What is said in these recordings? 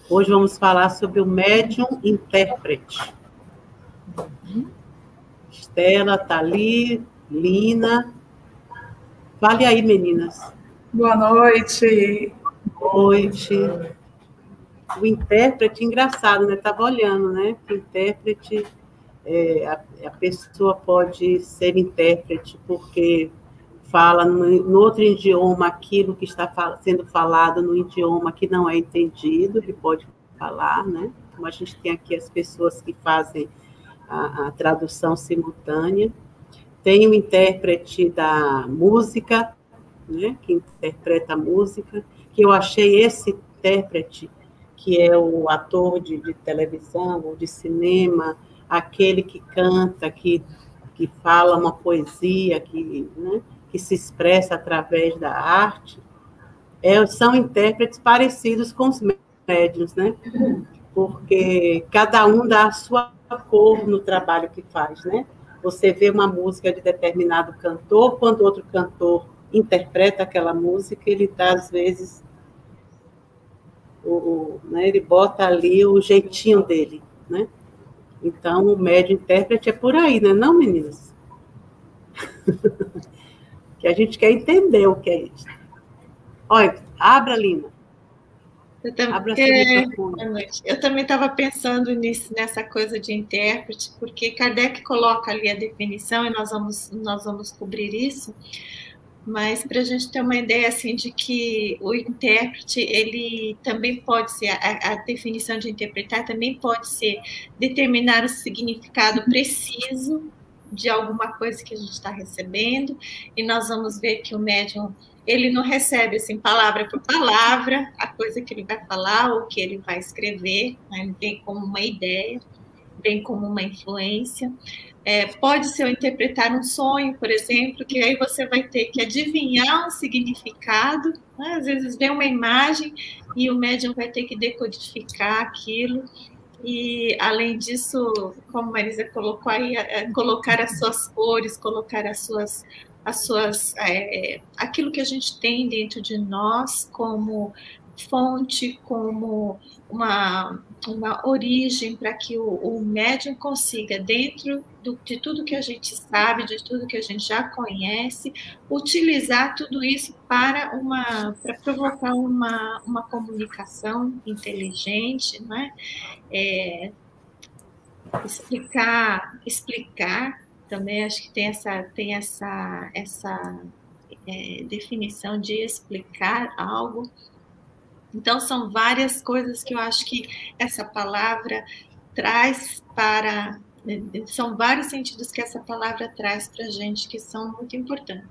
Hoje vamos falar sobre o médium intérprete. Estela, Thalí, Lina. Fale aí, meninas. Boa noite. Boa noite. O intérprete, engraçado, né? Estava olhando, né? Que intérprete, a pessoa pode ser intérprete porque fala no outro idioma aquilo que está sendo falado no idioma que não é entendido, ele pode falar, né? Como a gente tem aqui as pessoas que fazem a tradução simultânea. Tem o intérprete da música, né? Que interpreta a música, que eu achei esse intérprete, que é o ator de televisão ou de cinema, aquele que canta, que fala uma poesia, né? Que se expressa através da arte, são intérpretes parecidos com os médiuns, né? Porque cada um dá a sua cor no trabalho que faz, né? Você vê uma música de determinado cantor, quando outro cantor interpreta aquela música, ele dá, às vezes, né? Ele bota ali o jeitinho dele, né? Então, o médium intérprete é por aí, né? Não, meninas? Que a gente quer entender o que é isso. Olha, abra, Lina. Eu também estava pensando nessa coisa de intérprete, porque Kardec coloca ali a definição, e nós vamos cobrir isso, mas para a gente ter uma ideia assim, de que o intérprete, ele também pode ser, a definição de interpretar também pode ser determinar o significado preciso de alguma coisa que a gente está recebendo, e nós vamos ver que o médium, ele não recebe assim, palavra por palavra, a coisa que ele vai falar ou que ele vai escrever, né? Ele vem como uma ideia, vem como uma influência. Pode ser eu interpretar um sonho, por exemplo, que aí você vai ter que adivinhar um significado, né? Às vezes vem uma imagem e o médium vai ter que decodificar aquilo. E, além disso, como a Marisa colocou aí, colocar as suas cores, colocar aquilo que a gente tem dentro de nós como fonte, como uma origem para que o médium consiga, dentro de tudo que a gente sabe, de tudo que a gente já conhece, utilizar tudo isso para provocar uma comunicação inteligente, né? Explicar também, acho que tem essa definição de explicar algo. Então, são várias coisas que eu acho que essa palavra traz são vários sentidos que essa palavra traz para a gente que são muito importantes,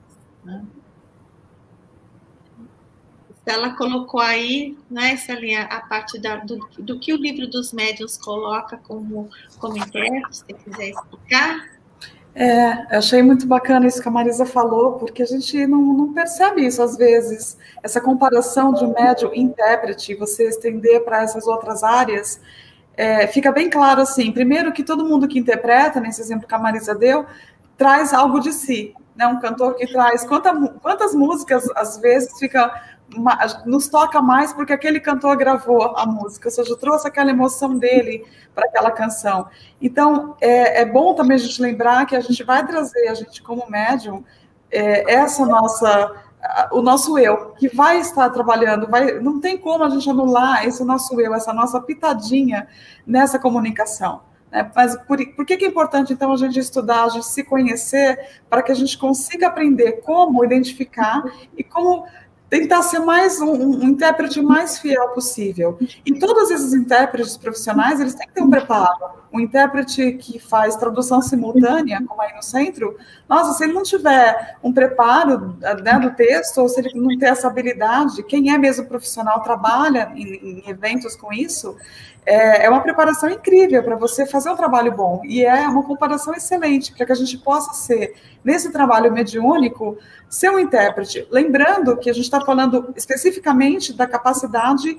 né? Ela colocou aí, né, essa linha, a parte do que o livro dos médiuns coloca como intérprete, se você quiser explicar. Eu achei muito bacana isso que a Marisa falou, porque a gente não percebe isso às vezes, essa comparação de um médium intérprete, você estender para essas outras áreas, fica bem claro assim, primeiro que todo mundo que interpreta, nesse exemplo que a Marisa deu, traz algo de si, né? Um cantor que traz, quantas músicas às vezes nos toca mais porque aquele cantor gravou a música, ou seja, trouxe aquela emoção dele para aquela canção. Então, é bom também a gente lembrar que a gente vai trazer, a gente como médium, o nosso eu, que vai estar trabalhando, não tem como a gente anular esse nosso eu, essa nossa pitadinha nessa comunicação. Mas por que é importante, então, a gente estudar, a gente se conhecer, para que a gente consiga aprender como identificar e como tentar ser mais um intérprete mais fiel possível. E todos esses intérpretes profissionais, eles têm que ter um preparo. Um intérprete que faz tradução simultânea, como aí no centro, nossa, se ele não tiver um preparo, né, do texto, ou se ele não ter essa habilidade, quem é mesmo profissional trabalha em eventos com isso, é uma preparação incrível para você fazer um trabalho bom. E é uma comparação excelente para que a gente possa ser, nesse trabalho mediúnico, ser um intérprete. Lembrando que a gente está está falando especificamente da capacidade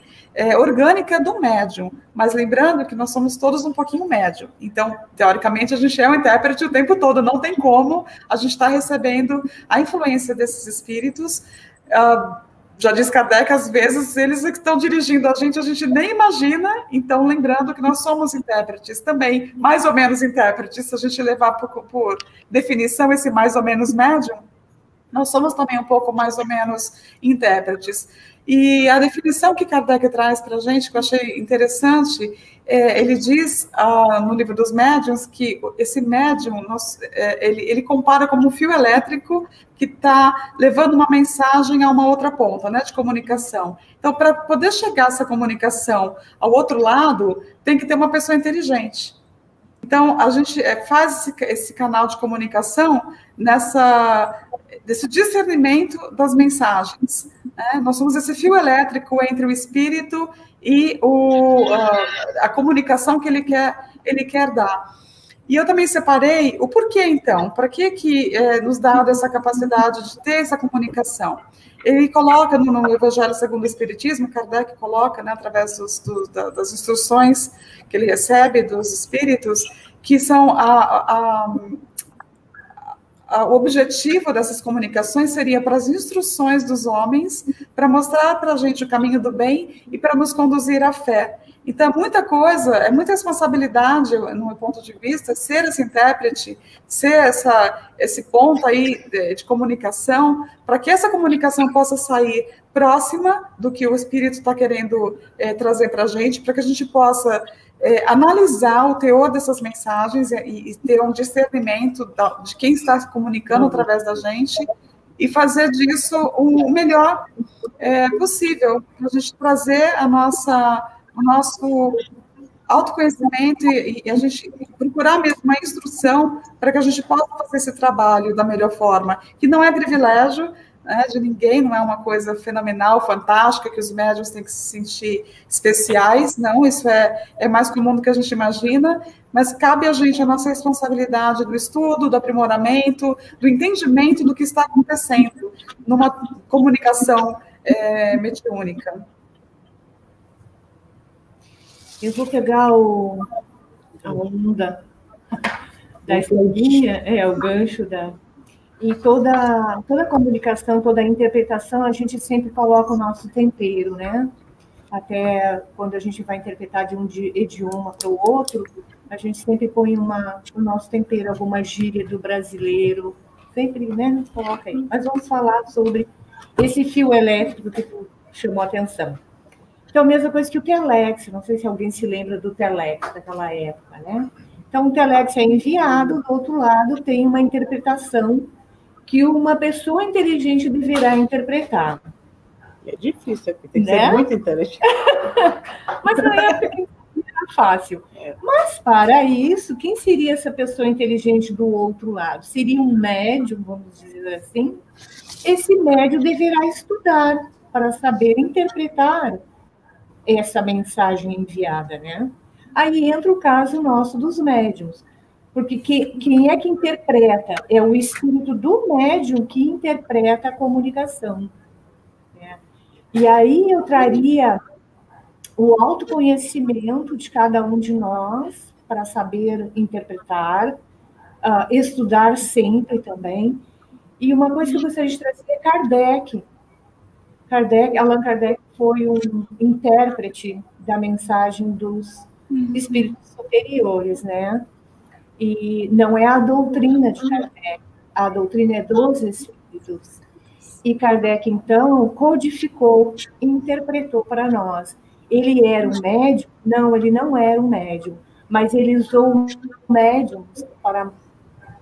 orgânica do médium, mas lembrando que nós somos todos um pouquinho médium. Então, teoricamente, a gente é um intérprete o tempo todo, não tem como a gente estar recebendo a influência desses espíritos. Já diz Kardec, às vezes, eles estão dirigindo a gente nem imagina, então, lembrando que nós somos intérpretes também, mais ou menos intérpretes, se a gente levar por definição esse mais ou menos médium, nós somos também um pouco mais ou menos intérpretes. E a definição que Kardec traz para a gente, que eu achei interessante, ele diz no livro dos médiuns que esse médium, ele compara como um fio elétrico que está levando uma mensagem a uma outra ponta, né, de comunicação. Então, para poder chegar essa comunicação ao outro lado, tem que ter uma pessoa inteligente. Então, a gente faz esse canal de comunicação desse discernimento das mensagens. Né? Nós somos esse fio elétrico entre o espírito e a comunicação que ele quer dar. E eu também separei o porquê, então, para que nos dá essa capacidade de ter essa comunicação. Ele coloca no Evangelho segundo o Espiritismo, Kardec coloca, né, através das instruções que ele recebe dos espíritos, que são o objetivo dessas comunicações seria para as instruções dos homens, para mostrar para a gente o caminho do bem e para nos conduzir à fé. Então, muita coisa, é muita responsabilidade, no meu ponto de vista, ser esse intérprete, ser esse ponto aí de comunicação, para que essa comunicação possa sair próxima do que o Espírito está querendo trazer para a gente, para que a gente possa analisar o teor dessas mensagens e ter um discernimento de quem está se comunicando através da gente e fazer disso o melhor possível, para a gente trazer o nosso autoconhecimento e a gente procurar mesmo uma instrução para que a gente possa fazer esse trabalho da melhor forma, que não é privilégio, né, de ninguém, não é uma coisa fenomenal, fantástica, que os médiuns têm que se sentir especiais, não, isso é mais comum do que a gente imagina, mas cabe a gente a nossa responsabilidade do estudo, do aprimoramento, do entendimento do que está acontecendo numa comunicação mediúnica. Eu vou pegar a onda da escolinha, o gancho da... E toda comunicação, toda interpretação, a gente sempre coloca o nosso tempero, né? Até quando a gente vai interpretar de um idioma para o outro, a gente sempre põe o nosso tempero, alguma gíria do brasileiro, sempre, né? Coloca aí. Mas vamos falar sobre esse fio elétrico que chamou a atenção. Então, a mesma coisa que o telex, não sei se alguém se lembra do telex daquela época, né? Então, o telex é enviado, do outro lado tem uma interpretação que uma pessoa inteligente deverá interpretar. É difícil, tem que ser muito inteligente. Mas na época era fácil. Mas, para isso, quem seria essa pessoa inteligente do outro lado? Seria um médium, vamos dizer assim? Esse médium deverá estudar para saber interpretar essa mensagem enviada, né? Aí entra o caso nosso dos médiums. Porque quem é que interpreta? É o espírito do médium que interpreta a comunicação. Né? E aí eu traria o autoconhecimento de cada um de nós para saber interpretar, estudar sempre também. E uma coisa que eu gostaria de trazer é Kardec. Allan Kardec foi um intérprete da mensagem dos espíritos superiores, né? E não é a doutrina de Kardec, a doutrina é dos espíritos. E Kardec, então, codificou, interpretou para nós. Ele era um médium? Não, ele não era um médium, mas ele usou médiums para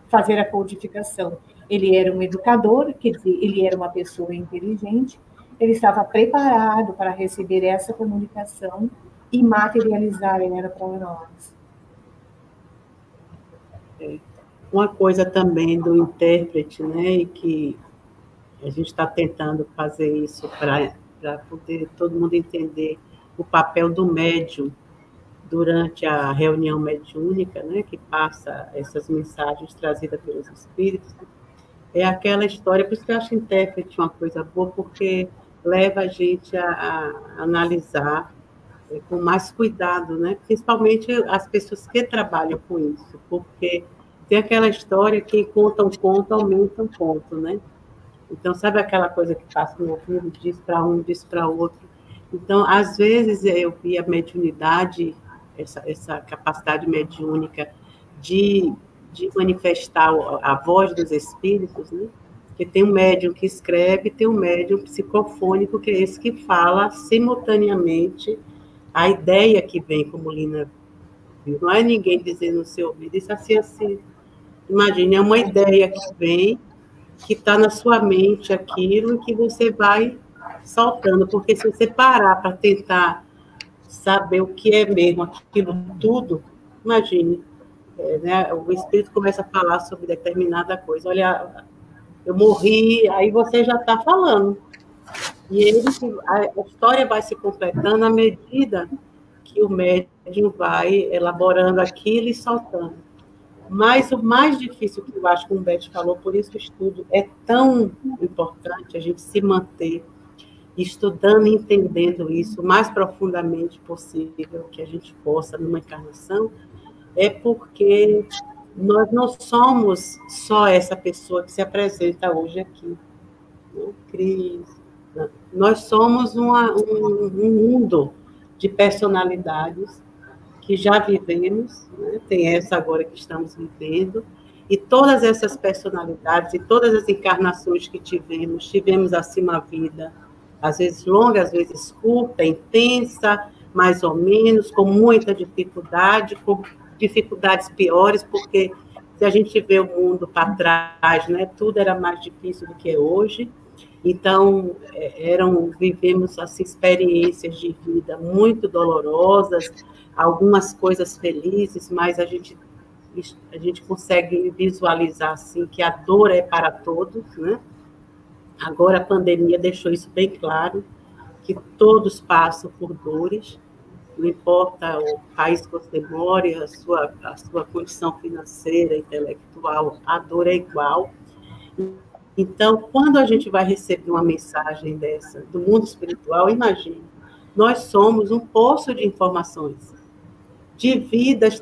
fazer a codificação. Ele era um educador, quer dizer, ele era uma pessoa inteligente, ele estava preparado para receber essa comunicação e materializar ela para nós. Uma coisa também do intérprete, né, e que a gente está tentando fazer isso para poder todo mundo entender o papel do médium durante a reunião mediúnica, né, que passa essas mensagens trazidas pelos espíritos, é aquela história, por isso que eu acho intérprete uma coisa boa, porque leva a gente a analisar com mais cuidado, né? Principalmente as pessoas que trabalham com isso, porque tem aquela história que conta um conto, aumenta um conto, né? Então, sabe aquela coisa que passa no ouvido, diz para um, diz para outro. Então, às vezes, eu vi a mediunidade, essa capacidade mediúnica de manifestar a voz dos espíritos, né? Porque tem um médium que escreve, tem um médium psicofônico, que é esse que fala simultaneamente a ideia que vem, como Lina viu. Não é ninguém dizendo no seu ouvido, isso assim. Imagine, é uma ideia que vem, que está na sua mente aquilo, e que você vai soltando, porque se você parar para tentar saber o que é mesmo aquilo tudo, imagine, né, o espírito começa a falar sobre determinada coisa. Olha, eu morri, aí você já está falando. E a história vai se completando à medida que o médium vai elaborando aquilo e soltando. Mas o mais difícil, que eu acho que o Humberto falou, por isso o estudo é tão importante, a gente se manter estudando e entendendo isso o mais profundamente possível que a gente possa numa encarnação, é porque nós não somos só essa pessoa que se apresenta hoje aqui, né? Cris. Nós somos um mundo de personalidades que já vivemos, né? Tem essa agora que estamos vivendo, e todas essas personalidades e todas as encarnações que tivemos assim uma vida, às vezes longa, às vezes curta, intensa, mais ou menos, com muita dificuldade, com dificuldades piores, porque se a gente vê o mundo para trás, né, tudo era mais difícil do que é hoje. Então, vivemos assim, experiências de vida muito dolorosas, algumas coisas felizes, mas a gente consegue visualizar assim, que a dor é para todos, né? Agora a pandemia deixou isso bem claro, que todos passam por dores, não importa o país que você mora, a sua condição financeira, intelectual, a dor é igual. Então, quando a gente vai receber uma mensagem dessa do mundo espiritual, imagine, nós somos um poço de informações, de vidas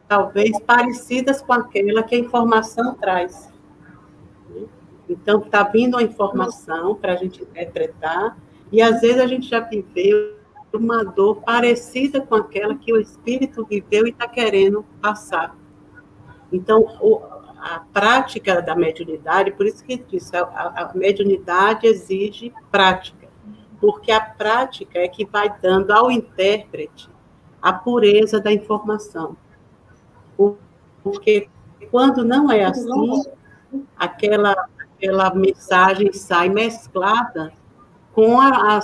talvez parecidas com aquela que a informação traz. Então, está vindo a informação para a gente interpretar, e às vezes a gente já viveu uma dor parecida com aquela que o espírito viveu e está querendo passar. Então, a prática da mediunidade, por isso que disse, a mediunidade exige prática, porque a prática é que vai dando ao intérprete a pureza da informação. Porque quando não é assim, aquela mensagem sai mesclada com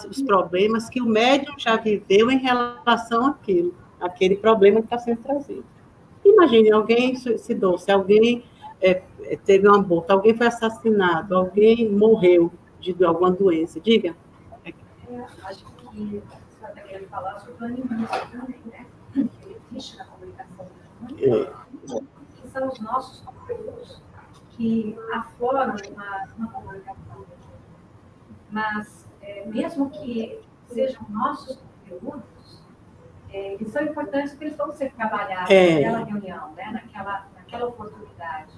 os problemas que o médium já viveu em relação àquilo, aquele problema que está sendo trazido. Imagine, alguém suicidou, se alguém teve um aborto, alguém foi assassinado, alguém morreu de alguma doença. Diga. Acho que você está querendo falar sobre o animismo também, né? Que existe na comunicação humana, que são os nossos conteúdos que afloram uma comunicação. Mas, mesmo que sejam nossos conteúdos, eles são importantes porque eles vão ser trabalhados naquela reunião, né? naquela oportunidade.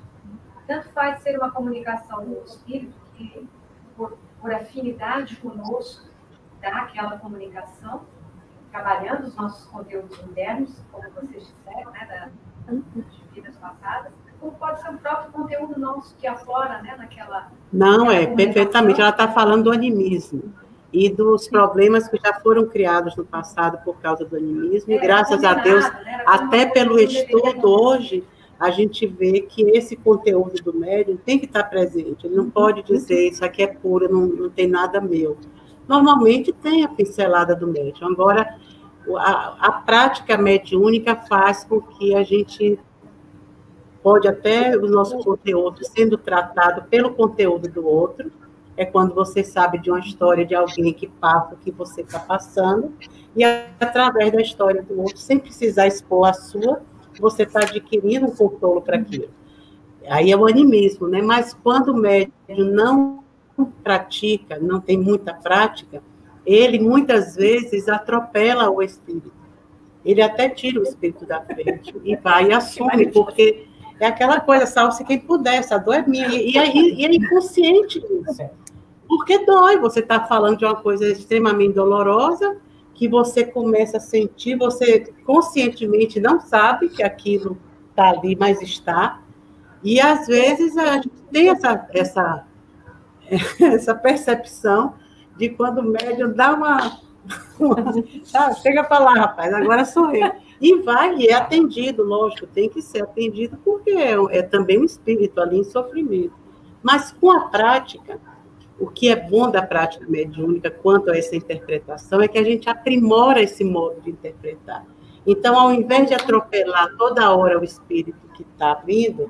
Tanto faz ser uma comunicação do espírito que, por afinidade conosco, dá aquela comunicação, trabalhando os nossos conteúdos internos, como vocês disseram, né, de vidas passadas, ou pode ser o próprio conteúdo nosso que aflora, né, naquela... Não, perfeitamente. Ela está falando do animismo e dos problemas que já foram criados no passado por causa do animismo, e graças a Deus, né, até pelo estudo hoje, a gente vê que esse conteúdo do médium tem que estar presente. Ele não pode dizer, isso aqui é puro, não tem nada meu. Normalmente tem a pincelada do médium. Agora, a prática mediúnica faz com que a gente pode até o nosso conteúdo sendo tratado pelo conteúdo do outro. É quando você sabe de uma história de alguém que passa o que você está passando, e através da história do outro, sem precisar expor a sua, você está adquirindo um controle para aquilo. Aí é o animismo, né? Mas quando o médium não pratica, não tem muita prática, ele muitas vezes atropela o espírito. Ele até tira o espírito da frente e vai e assume, porque é aquela coisa, salve-se quem puder, essa dor é minha. E é inconsciente isso. Porque dói, você está falando de uma coisa extremamente dolorosa, que você começa a sentir, você conscientemente não sabe que aquilo está ali, mas está. E, às vezes, a gente tem essa percepção de quando o médium dá uma chega para lá, rapaz, agora sou eu. E vai, e é atendido, lógico, tem que ser atendido, porque é também um espírito ali em sofrimento. Mas, com a prática, o que é bom da prática mediúnica quanto a essa interpretação é que a gente aprimora esse modo de interpretar. Então, ao invés de atropelar toda hora o espírito que está vindo,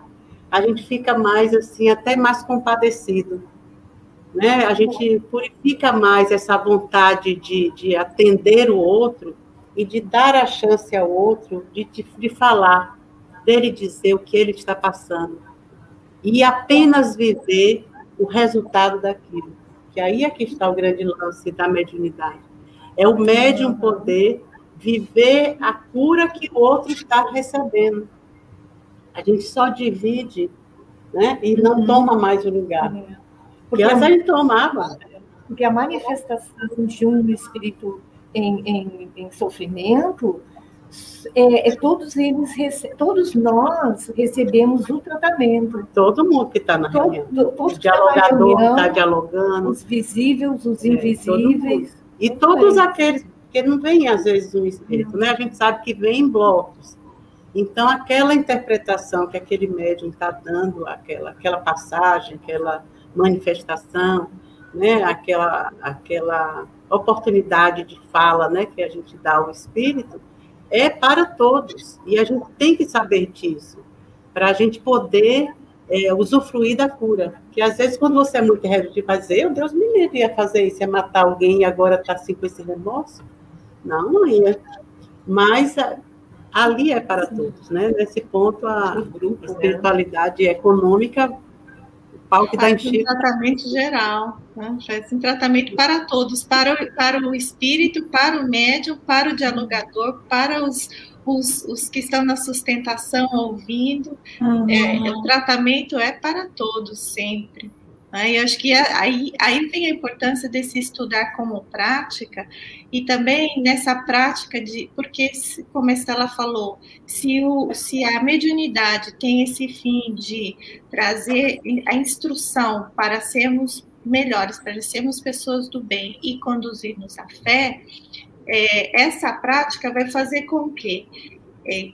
a gente fica mais, assim, até mais compadecido. Né? A gente purifica mais essa vontade de atender o outro e de dar a chance ao outro de falar, dele dizer o que ele está passando. E apenas viver o resultado daquilo. Que aí é que está o grande lance da mediunidade. É o médium poder viver a cura que o outro está recebendo. A gente só divide, né? E não toma mais o lugar. Porque ela já tomava. Porque a manifestação de um espírito em sofrimento, todos nós recebemos o tratamento. Todo mundo que está na reunião. O dialogador está dialogando. Os visíveis, os invisíveis. E todos aqueles, porque não vem às vezes um espírito, né? A gente sabe que vem em blocos. Então, aquela interpretação que aquele médium está dando, aquela passagem, aquela manifestação, né? aquela oportunidade de fala, né? Que a gente dá ao espírito, é para todos. E a gente tem que saber disso, para a gente poder usufruir da cura. Porque, às vezes, quando você é muito reativo, vai dizer, Deus me livre, ia fazer isso, ia matar alguém e agora está assim com esse remorso. Não ia. Mas ali é para todos, né? Nesse ponto, a espiritualidade econômica, o pau que dá em Chico. Faz um tratamento geral, né? Faz um tratamento para todos, para o espírito, para o médium, para o dialogador, para os que estão na sustentação ouvindo. O tratamento é para todos, sempre. Eu acho que aí vem a importância desse estudar como prática, e também nessa prática porque, como a Estela falou, se a mediunidade tem esse fim de trazer a instrução para sermos melhores, para sermos pessoas do bem e conduzir-nos à fé, essa prática vai fazer com que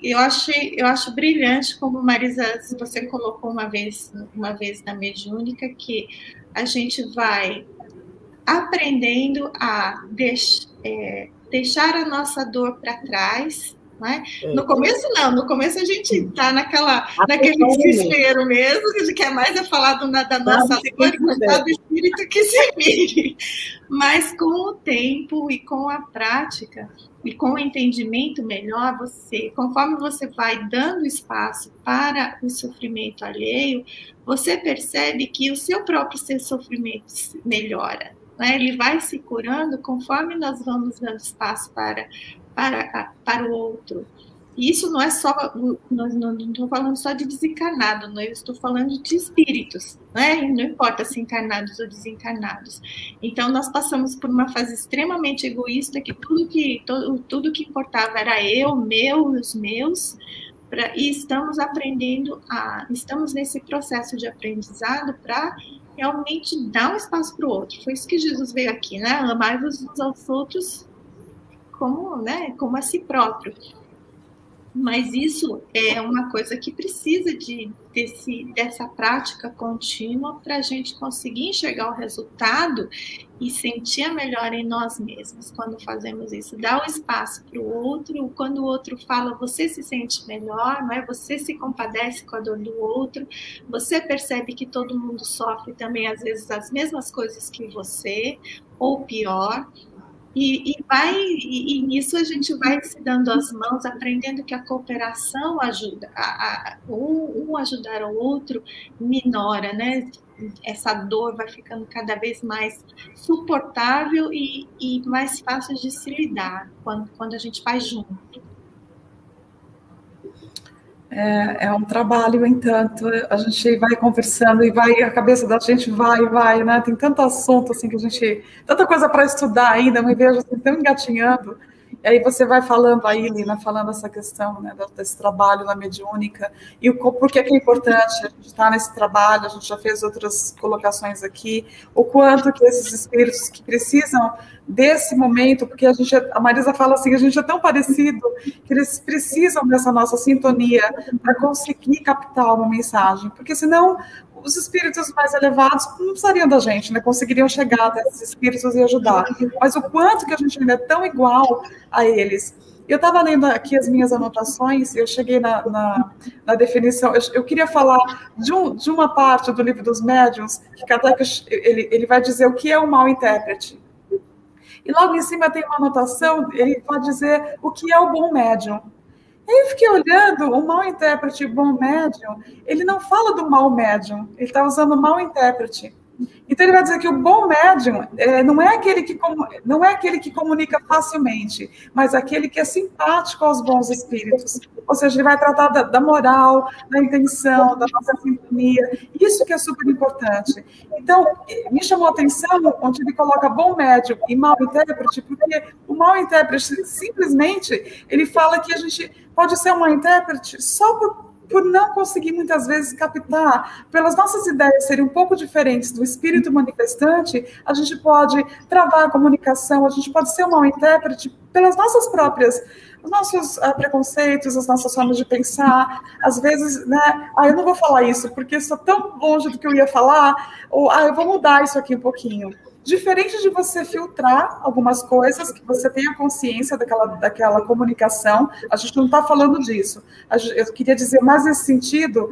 eu acho brilhante, como Marisa, você colocou uma vez na mediúnica, que a gente vai aprendendo a deixar a nossa dor para trás. Né? No começo não, no começo a gente está naquele desespero mesmo, que quer mais falar da nossa dor, do espírito que se vire. Mas com o tempo e com a prática e com o entendimento melhor, conforme você vai dando espaço para o sofrimento alheio, você percebe que o seu próprio sofrimento melhora. Né? Ele vai se curando conforme nós vamos dando espaço para o outro. E isso não é só, não estou falando só de desencarnado, não, eu estou falando de espíritos, né? Não importa se encarnados ou desencarnados. Então, nós passamos por uma fase extremamente egoísta, que tudo que importava era os meus, e estamos estamos nesse processo de aprendizado para realmente dar um espaço para o outro. Foi isso que Jesus veio aqui, né? Amai-vos uns aos outros como a si próprio. Mas isso é uma coisa que precisa dessa prática contínua para a gente conseguir enxergar o resultado e sentir a melhora em nós mesmos quando fazemos isso. Dar o espaço para o outro, quando o outro fala, você se sente melhor, não é? Você se compadece com a dor do outro, você percebe que todo mundo sofre também, às vezes, as mesmas coisas que você, ou pior. E nisso a gente vai se dando as mãos, aprendendo que a cooperação ajuda, um ajudar o outro minora, né? Essa dor vai ficando cada vez mais suportável e mais fácil de se lidar quando a gente faz junto. É um trabalho, entanto, a gente vai conversando e vai, a cabeça da gente vai, né? Tem tanto assunto, assim, que a gente... Tanta coisa para estudar ainda, eu me vejo assim, tão engatinhando. E aí você vai falando aí, Lina, falando essa questão, né, desse trabalho na mediúnica, e por que é importante a gente estar nesse trabalho, a gente já fez outras colocações aqui, o quanto que esses espíritos que precisam desse momento, porque a Marisa fala assim, a gente é tão parecido, que eles precisam dessa nossa sintonia para conseguir captar uma mensagem, porque senão os espíritos mais elevados não precisariam da gente, né? Conseguiriam chegar até esses espíritos e ajudar. Mas o quanto que a gente ainda é tão igual a eles. Eu estava lendo aqui as minhas anotações, eu cheguei na definição, eu queria falar de uma parte do livro dos médiuns, que Kardec, ele vai dizer o que é um mau intérprete. E logo em cima tem uma anotação, ele vai dizer o que é o bom médium. Aí eu fiquei olhando, o mau intérprete e o bom médium, ele não fala do mau médium, ele está usando o mau intérprete. Então ele vai dizer que o bom médium não é aquele que comunica facilmente, mas aquele que é simpático aos bons espíritos. Ou seja, ele vai tratar da moral, da intenção, da nossa sintonia. Isso que é super importante. Então, me chamou a atenção onde ele coloca bom médium e mau intérprete, porque o mau intérprete, simplesmente, ele fala que a gente pode ser um mau intérprete só por não conseguir, muitas vezes, captar, pelas nossas ideias serem um pouco diferentes do espírito manifestante, a gente pode travar a comunicação, a gente pode ser um mau intérprete pelas nossas próprias, os nossos preconceitos, as nossas formas de pensar, às vezes, né, eu não vou falar isso, porque estou tão longe do que eu ia falar, ou, eu vou mudar isso aqui um pouquinho. Diferente de você filtrar algumas coisas, que você tenha consciência daquela comunicação, a gente não está falando disso. Eu queria dizer mais nesse sentido,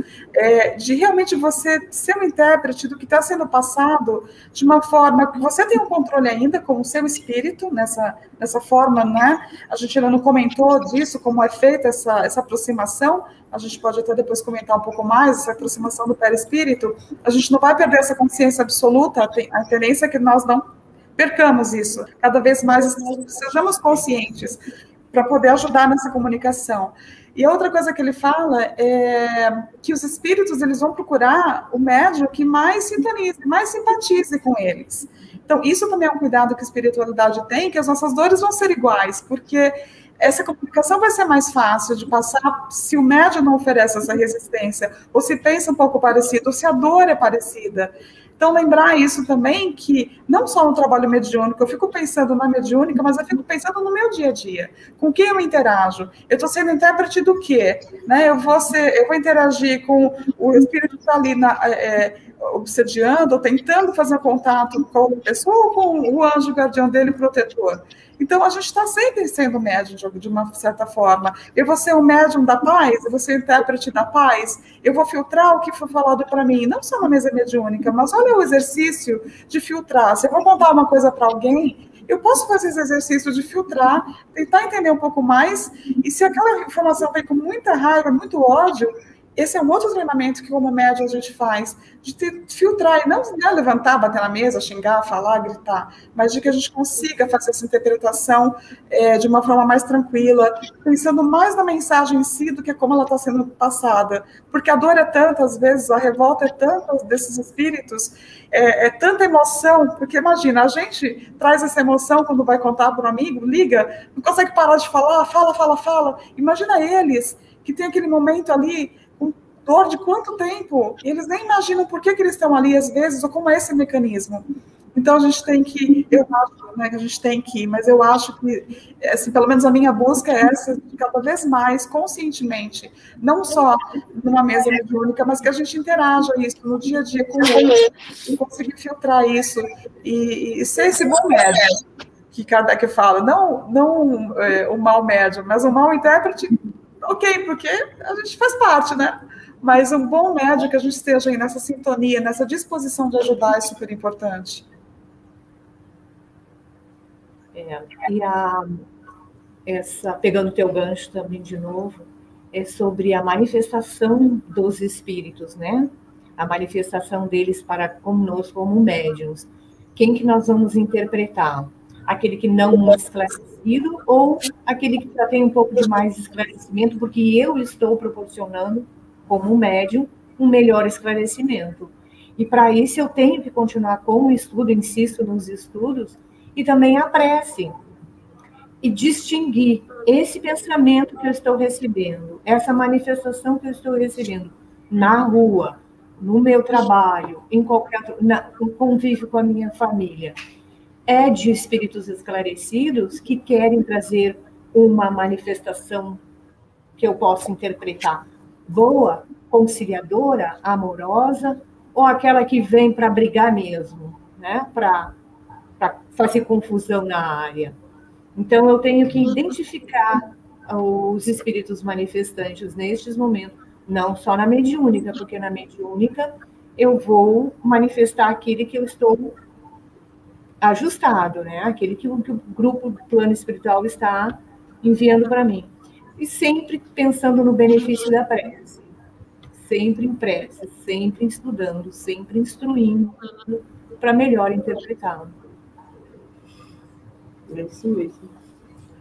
de realmente você ser um intérprete do que está sendo passado de uma forma que você tem um controle ainda com o seu espírito, nessa forma, né? A gente ainda não comentou disso, como é feita essa aproximação. A gente pode até depois comentar um pouco mais, essa aproximação do perispírito. A gente não vai perder essa consciência absoluta, a tendência é que nós não percamos isso. Cada vez mais sejamos conscientes para poder ajudar nessa comunicação. E a outra coisa que ele fala é que os espíritos eles vão procurar o médium que mais sintonize, mais simpatize com eles. Então, isso também é um cuidado que a espiritualidade tem, que as nossas dores vão ser iguais, porque essa comunicação vai ser mais fácil de passar se o médium não oferece essa resistência, ou se pensa um pouco parecido, ou se a dor é parecida. Então, lembrar isso também, que não só no trabalho mediúnico, eu fico pensando na mediúnica, mas eu fico pensando no meu dia a dia. Com quem eu interajo? Eu estou sendo intérprete do quê? Né? Eu vou interagir com o espírito que está ali obsediando, ou tentando fazer contato com a pessoa, ou com o anjo guardião dele, protetor. Então, a gente está sempre sendo médium de uma certa forma. Eu vou ser o médium da paz, eu vou ser o intérprete da paz, eu vou filtrar o que foi falado para mim, não só na mesa mediúnica, mas olha o exercício de filtrar. Se eu vou contar uma coisa para alguém, eu posso fazer esse exercício de filtrar, tentar entender um pouco mais, e se aquela informação vem com muita raiva, muito ódio, esse é um outro treinamento que, como médium, a gente faz, de filtrar, e não levantar, bater na mesa, xingar, falar, gritar, mas de que a gente consiga fazer essa interpretação de uma forma mais tranquila, pensando mais na mensagem em si do que como ela está sendo passada. Porque a dor é tanta, às vezes, a revolta é tanta desses espíritos, é tanta emoção, porque imagina, a gente traz essa emoção quando vai contar para um amigo, liga, não consegue parar de falar, fala. Imagina eles, que tem aquele momento ali, dor de quanto tempo? E eles nem imaginam por que eles estão ali, às vezes, ou como é esse mecanismo. Então, a gente tem que, eu acho, né, que a gente tem que, mas eu acho que, assim, pelo menos a minha busca é essa, de cada vez mais, conscientemente, não só numa mesa mediúnica, mas que a gente interaja isso no dia a dia com o outro, e conseguir filtrar isso, e ser esse bom médium, que Kardec fala, não o mau médium, mas o mau intérprete, ok, porque a gente faz parte, né? Mas um bom médium que a gente esteja aí nessa sintonia, nessa disposição de ajudar é super importante. Pegando o teu gancho também de novo, é sobre a manifestação dos espíritos, né? A manifestação deles para conosco como médiuns. Quem que nós vamos interpretar? Aquele que não é esclarecido ou aquele que já tem um pouco de mais esclarecimento, porque eu estou proporcionando, como médium, um melhor esclarecimento. E para isso eu tenho que continuar com o estudo, insisto nos estudos, e também a prece. E distinguir esse pensamento que eu estou recebendo, essa manifestação que eu estou recebendo na rua, no meu trabalho, em no convívio com a minha família, é de espíritos esclarecidos que querem trazer uma manifestação que eu possa interpretar boa, conciliadora, amorosa, ou aquela que vem para brigar mesmo, né? Para fazer confusão na área. Então, eu tenho que identificar os espíritos manifestantes nestes momentos, não só na mediúnica, porque na mediúnica eu vou manifestar aquele que eu estou ajustado, né? Aquele que o grupo do plano espiritual está enviando para mim. E sempre pensando no benefício da prece. Sempre em prece, sempre estudando, sempre instruindo para melhor interpretá-lo. É isso mesmo.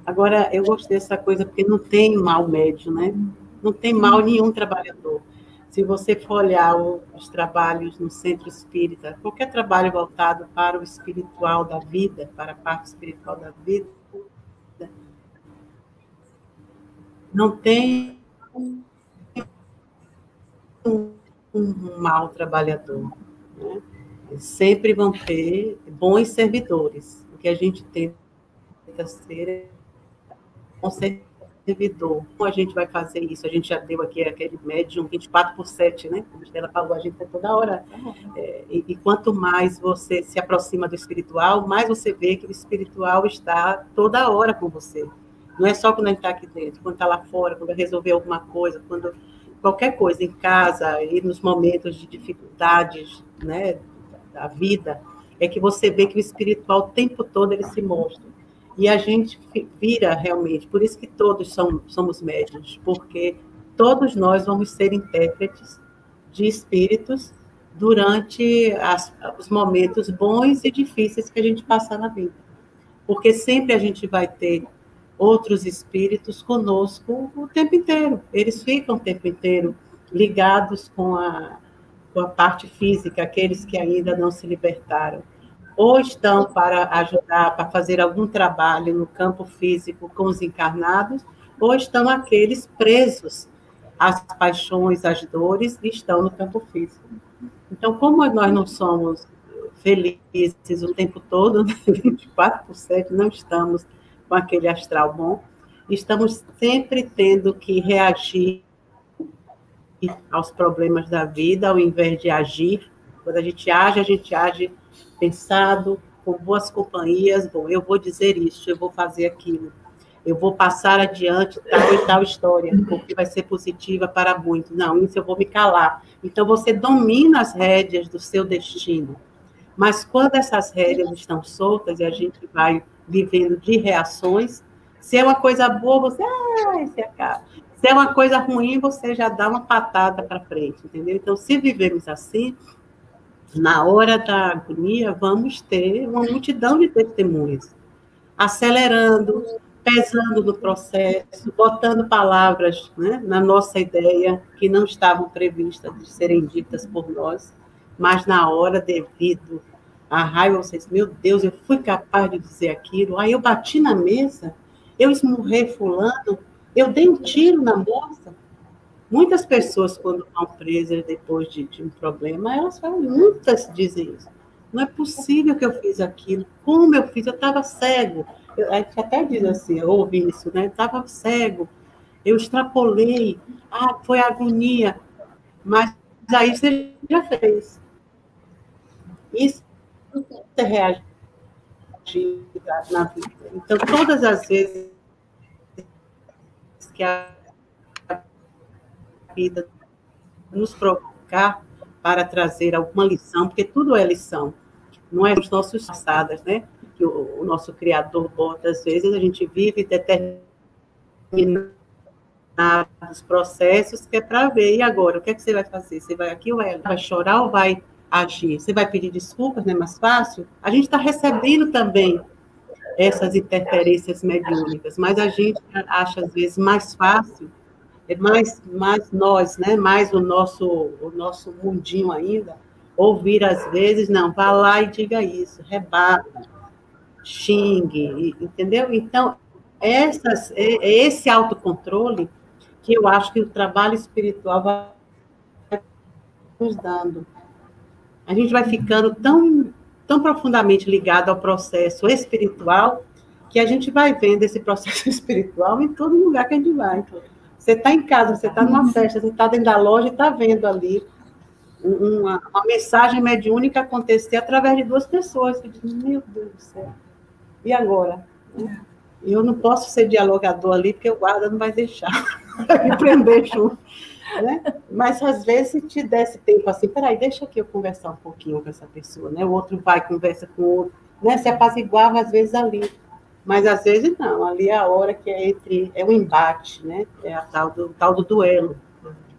Agora, eu gostei dessa coisa porque não tem mal médium, né? Não tem mal nenhum trabalhador. Se você for olhar os trabalhos no centro espírita, qualquer trabalho voltado para o espiritual da vida, para a parte espiritual da vida, não tem um mau trabalhador, né? Sempre vão ter bons servidores. O que a gente tenta ser um servidor. Como a gente vai fazer isso? A gente já deu aqui aquele médium 24/7, né? Como ela falou, a gente está toda hora. E quanto mais você se aproxima do espiritual, mais você vê que o espiritual está toda hora com você. Não é só quando a gente está aqui dentro, quando está lá fora, quando resolver alguma coisa, quando qualquer coisa, em casa e nos momentos de dificuldades, né, da vida, é que você vê que o espiritual o tempo todo ele se mostra. E a gente vira realmente, por isso que todos somos médiuns, porque todos nós vamos ser intérpretes de espíritos durante os momentos bons e difíceis que a gente passa na vida. Porque sempre a gente vai ter outros espíritos conosco o tempo inteiro. Eles ficam o tempo inteiro ligados com a parte física, aqueles que ainda não se libertaram. Ou estão para ajudar, para fazer algum trabalho no campo físico com os encarnados, ou estão aqueles presos às paixões, às dores, e estão no campo físico. Então, como nós não somos felizes o tempo todo, 24/7, não estamos com aquele astral bom, estamos sempre tendo que reagir aos problemas da vida, ao invés de agir. Quando a gente age pensado, com boas companhias. Bom, eu vou dizer isso, eu vou fazer aquilo, eu vou passar adiante tal e tal história, porque vai ser positiva para muitos. Não, isso eu vou me calar. Então, você domina as rédeas do seu destino. Mas quando essas rédeas estão soltas e a gente vai vivendo de reações, se é uma coisa boa, você se acaba. Se é uma coisa ruim, você já dá uma patada para frente, entendeu? Então, se vivemos assim, na hora da agonia, vamos ter uma multidão de testemunhas, acelerando, pesando no processo, botando palavras, né, na nossa ideia que não estavam previstas de serem ditas por nós, mas na hora, devido à raiva, vocês, meu Deus, eu fui capaz de dizer aquilo, aí eu bati na mesa, eu esmurrei fulano, eu dei um tiro na moça. Muitas pessoas, quando estão presas depois de um problema, elas falam, muitas dizem isso. Não é possível que eu fiz aquilo. Como eu fiz? Eu estava cego. A gente até diz assim, eu ouvi isso, né? Eu estava cego. Eu extrapolei. Foi agonia. Mas aí você já fez. Isso é reagir na vida. Então, todas as vezes que a vida nos provocar para trazer alguma lição, porque tudo é lição, não é os nossos passados, né? que o nosso Criador bota, às vezes a gente vive determinados processos que é para ver, e agora, o que é que você vai fazer? Você vai aqui ou vai chorar ou vai agir? Você vai pedir desculpas, não é mais fácil? A gente está recebendo também essas interferências mediúnicas, mas a gente acha, às vezes, mais fácil, mais nós, né? Mais o nosso mundinho ainda, ouvir, às vezes, não, vá lá e diga isso, rebata, xingue, entendeu? Então, esse autocontrole que eu acho que o trabalho espiritual vai nos dando. A gente vai ficando tão profundamente ligado ao processo espiritual que a gente vai vendo esse processo espiritual em todo lugar que a gente vai. Você está em casa, você está numa festa, você está dentro da loja e está vendo ali uma mensagem mediúnica acontecer através de duas pessoas. Você diz, meu Deus do céu, e agora? Eu não posso ser dialogador ali, porque o guarda não vai deixar me prender junto. Né? Mas, às vezes, se te desse tempo assim, peraí, deixa aqui eu conversar um pouquinho com essa pessoa, né? O outro vai, conversa com o outro, né? Se apaziguava, às vezes, ali. Mas, às vezes, não. Ali é a hora que é o embate, né? É a tal do duelo.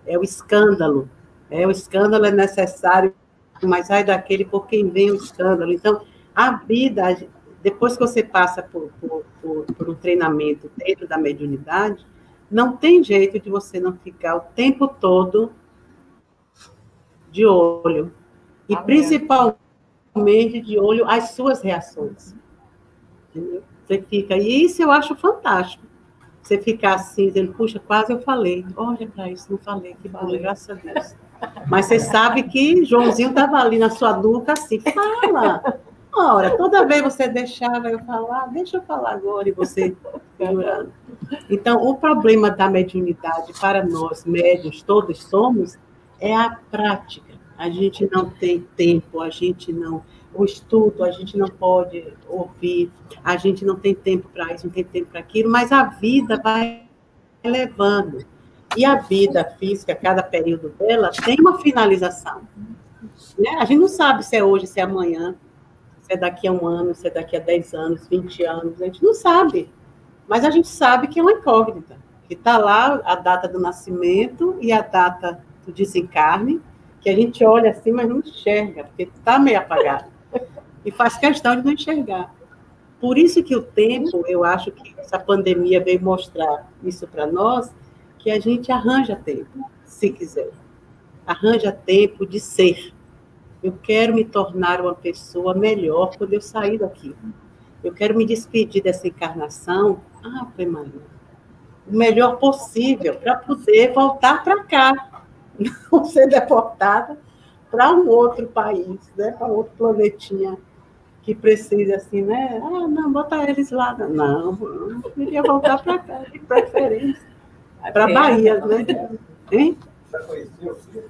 É o escândalo. O escândalo é necessário, mas sai daquele por quem vem o escândalo. Então, a vida, depois que você passa por um treinamento dentro da mediunidade, não tem jeito de você não ficar o tempo todo de olho. E, principalmente, de olho às suas reações. Entendeu? Você fica... E isso eu acho fantástico. Você ficar assim, dizendo, puxa, quase eu falei. Olha para isso, não falei. Que bom, graças a Deus. Mas você sabe que Joãozinho estava ali na sua nuca, assim, fala. Ora, toda vez você deixava eu falar, deixa eu falar agora, e você ignorando. Então, o problema da mediunidade para nós, médiuns, todos somos, é a prática. A gente não tem tempo, o estudo, a gente não pode ouvir, a gente não tem tempo para isso, não tem tempo para aquilo, mas a vida vai levando. E a vida física, cada período dela, tem uma finalização. Né? A gente não sabe se é hoje, se é amanhã, se é daqui a 1 ano, se é daqui a 10 anos, 20 anos, a gente não sabe. Mas a gente sabe que é uma incógnita, que está lá a data do nascimento e a data do desencarne, que a gente olha assim, mas não enxerga, porque está meio apagado. E faz questão de não enxergar. Por isso que o tempo, eu acho que essa pandemia veio mostrar isso para nós, que a gente arranja tempo, se quiser. Arranja tempo de ser. Eu quero me tornar uma pessoa melhor quando eu sair daqui. Eu quero me despedir dessa encarnação, Maria, o melhor possível, para poder voltar para cá, não ser deportada para um outro país, né? Para outro planetinha que precise, assim, né? Não, bota eles lá. Não, eu queria voltar para cá, de preferência. Para a Bahia, né? Hein?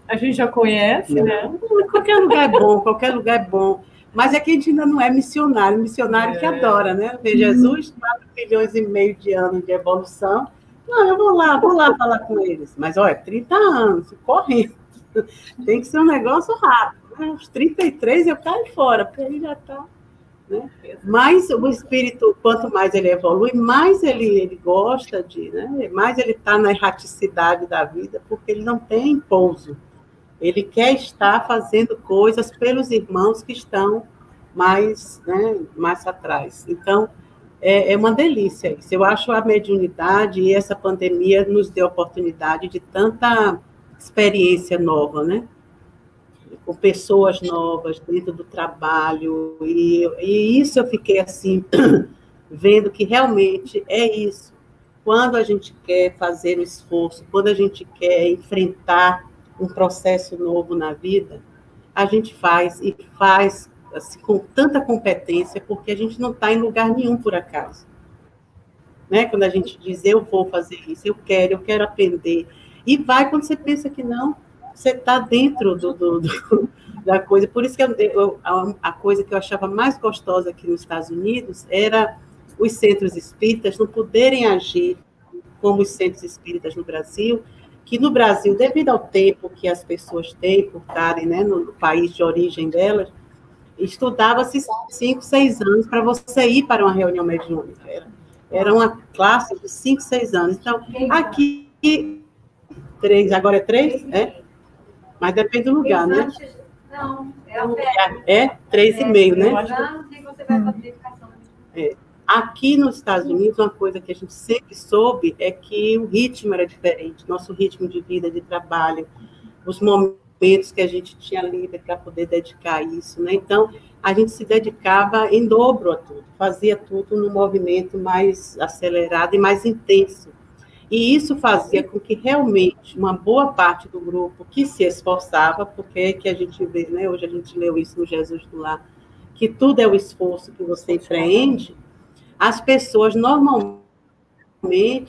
A gente já conhece, né? Qualquer lugar é bom. Mas é que a gente ainda não é missionário que adora, né? Ver Jesus, 4,5 bilhões de anos de evolução. Não, eu vou lá falar com eles. Mas, olha, 30 anos, correndo. Tem que ser um negócio rápido. Né? Uns 33 eu caio fora, porque ele já está... Né? Mas o espírito, quanto mais ele evolui, mais ele gosta né? Mais ele está na erraticidade da vida, porque ele não tem pouso. Ele quer estar fazendo coisas pelos irmãos que estão mais, né, mais atrás. Então, é uma delícia isso. Eu acho a mediunidade e essa pandemia nos deu a oportunidade de tanta experiência nova, né? Com pessoas novas dentro do trabalho, e isso eu fiquei assim, vendo que realmente é isso. Quando a gente quer fazer o esforço, quando a gente quer enfrentar um processo novo na vida, a gente faz, e faz assim, com tanta competência, porque a gente não está em lugar nenhum por acaso. Né? Quando a gente diz, eu vou fazer isso, eu quero aprender, e vai quando você pensa que não, você está dentro da coisa. Por isso que a coisa que eu achava mais gostosa aqui nos Estados Unidos era os centros espíritas não poderem agir como os centros espíritas no Brasil, que no Brasil, devido ao tempo que as pessoas têm por estarem, né, no país de origem delas, estudava-se 5, 6 anos para você ir para uma reunião mediúnica. Era uma classe de 5, 6 anos. Então, aqui, 3, agora é 3? Mas depende do lugar, né? Não, é 3,5, né? E você vai fazer educação. Aqui nos Estados Unidos, uma coisa que a gente sempre soube é que o ritmo era diferente, nosso ritmo de vida, de trabalho, os momentos que a gente tinha livre para poder dedicar a isso, né? Então, a gente se dedicava em dobro a tudo, fazia tudo num movimento mais acelerado e mais intenso. E isso fazia com que realmente uma boa parte do grupo que se esforçava, porque é que a gente vê, né? Hoje a gente leu isso no Jesus do Lar, que tudo é o esforço que você empreende, as pessoas normalmente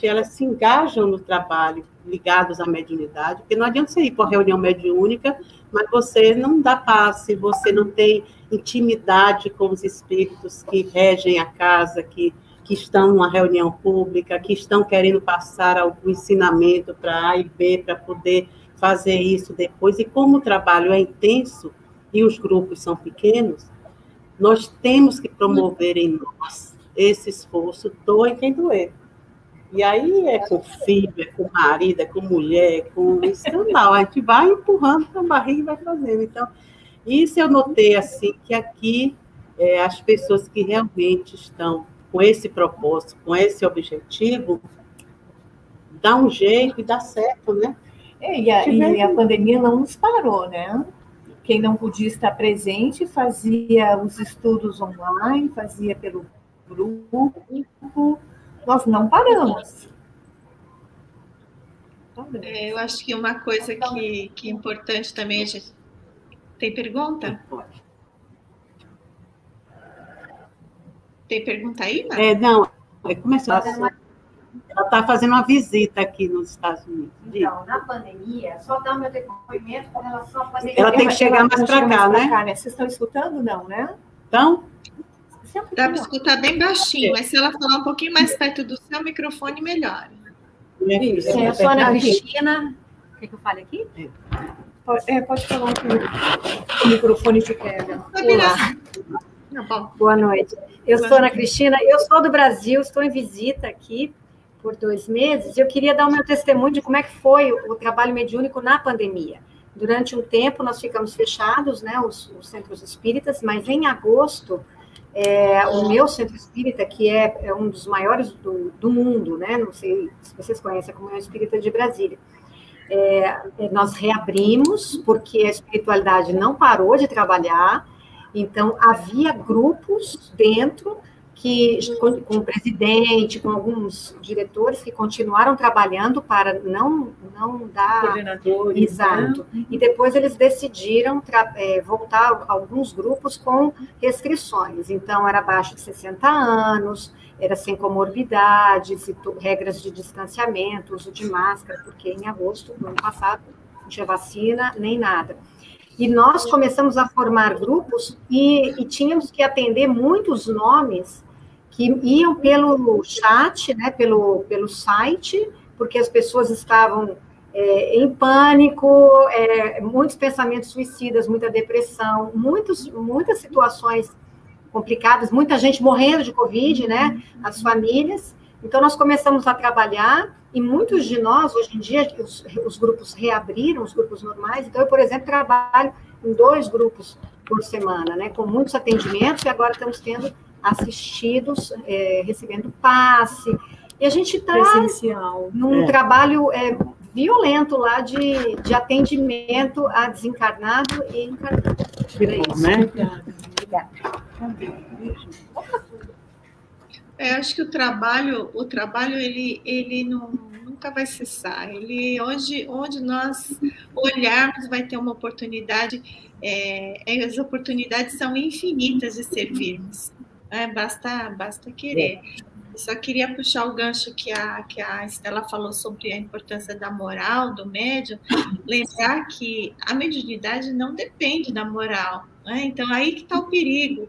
elas se engajam no trabalho ligados à mediunidade, porque não adianta você ir para uma reunião mediúnica, mas você não dá passe, você não tem intimidade com os espíritos que regem a casa, que estão numa reunião pública, que estão querendo passar algum ensinamento para A e B, para poder fazer isso depois. E como o trabalho é intenso e os grupos são pequenos, nós temos que promover em nós esse esforço, doer quem doer. E aí é com filho, é com marido, é com mulher, é com isso não. A gente vai empurrando com a barriga e vai fazendo. Então, isso eu notei assim, que aqui as pessoas que realmente estão com esse propósito, com esse objetivo, dá um jeito e dá certo, né? E a pandemia não nos parou, né? Quem não podia estar presente fazia os estudos online, fazia pelo grupo, nós não paramos. Eu acho que uma coisa que é importante também, a gente... Tem pergunta? Tem pergunta aí, Mara? Não, começou. Ela está fazendo uma visita aqui nos Estados Unidos. Então, na pandemia, só dá o meu depoimento com relação à pandemia. Ela tem que chegar mais para cá, né? Vocês estão escutando, não, né? Então? Dá para escutar bem baixinho, mas se ela falar um pouquinho mais perto do seu microfone, melhor. Isso, eu sou a Ana Cristina. Quer que eu fale aqui? Pode falar o microfone te pega. Olá. Boa noite. Eu sou a Ana Cristina, eu sou do Brasil, estou em visita aqui por 2 meses. Eu queria dar o meu testemunho de como é que foi o trabalho mediúnico na pandemia. Durante um tempo, nós ficamos fechados, né, os centros espíritas, mas em agosto, o meu centro espírita, que é um dos maiores do mundo, né, não sei se vocês conhecem a Comunhão Espírita de Brasília, nós reabrimos, porque a espiritualidade não parou de trabalhar. Então, havia grupos dentro, com o presidente, com alguns diretores, que continuaram trabalhando para não dar... Coordenadores. Exato. Né? E depois eles decidiram voltar alguns grupos com restrições. Então, era abaixo de 60 anos, era sem comorbidades, regras de distanciamento, uso de máscara, porque em agosto do ano passado não tinha vacina, nem nada. E nós começamos a formar grupos e tínhamos que atender muitos nomes que iam pelo chat, né, pelo site, porque as pessoas estavam em pânico, muitos pensamentos suicidas, muita depressão, muitas situações complicadas, muita gente morrendo de Covid, né, as famílias. Então, nós começamos a trabalhar, e muitos de nós, hoje em dia, os grupos reabriram, os grupos normais. Então, eu, por exemplo, trabalho em 2 grupos por semana, né, com muitos atendimentos, e agora estamos tendo assistidos, recebendo passe. E a gente está num trabalho violento lá de atendimento a desencarnado e encarnado. Obrigada. Acho que o trabalho ele nunca vai cessar. Ele onde nós olharmos vai ter uma oportunidade. As oportunidades são infinitas de servirmos. Basta querer. Eu só queria puxar o gancho que a Estela falou sobre a importância da moral do médium, lembrar que a mediunidade não depende da moral, né? Então aí que está o perigo.